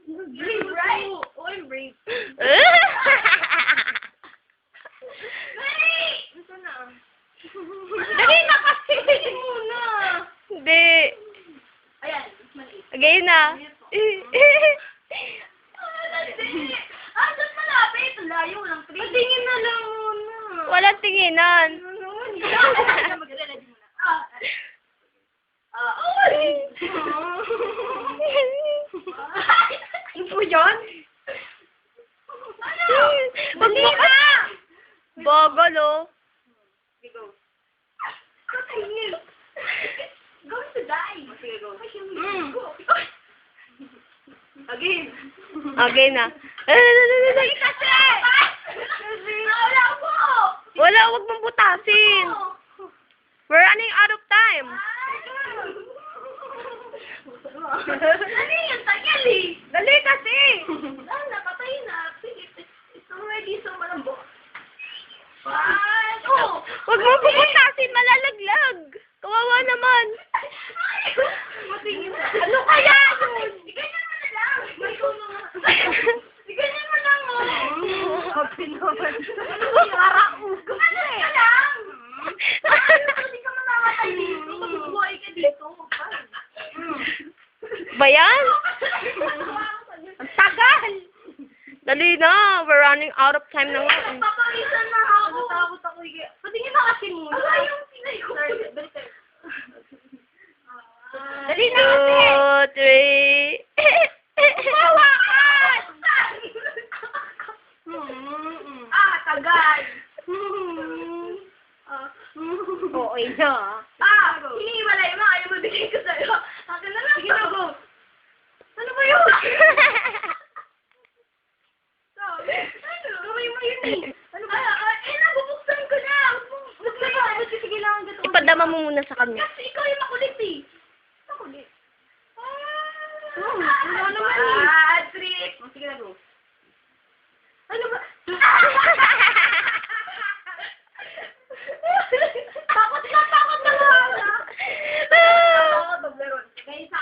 Brave, right? Oh, I'm brave. Ito na. Dali na kasi! Muna! Hindi. Ayan, maliit. Again na. Saan malapit? Layo lang. Patingin na lang muna. Walang tinginan. Mag-ready muna. Ano po yun? Dali na! Bogol, oh. Okay, go. Patingin. Going to die. Sige, go. Again. Again na. Dali kasi! Wala po! Wala, wag mong butasin. We're running out of time. Dali, ang tagal eh. Dali kasi. Napatay na. It's already so malambot. Oh! Wag mong bubutasin, malalaglag. Kawawa naman. Matingin na. Ano kaya yun? Ganyan mo na lang. Ganyan mo lang, oh. Sabi naman. Ano ka lang? Hindi ka mamamatay dito. Magbuhay ka dito. Bayan? Ang tagal. Dali na, we're running out of time na nga. Papawisan na ako. Natakot ako. Patingin na kasi muna. Wala yung pinay ko. Dali na kasi. 2, 3. Hawakan! Tagal. Oo, ina. Hiniwalay mo. Ayaw mabigay ko sa'yo. Akin na lang. Sige na, go. Ano ba yun? Gawin mo yun eh. Ano ba? Nabubuksan ko na. Huwag na ba? Sige lang. Ipadama mo muna sa kanya. Kasi ikaw yung makulit eh. Makulit. Ano naman eh? Trick. Sige na, go. Ano ba?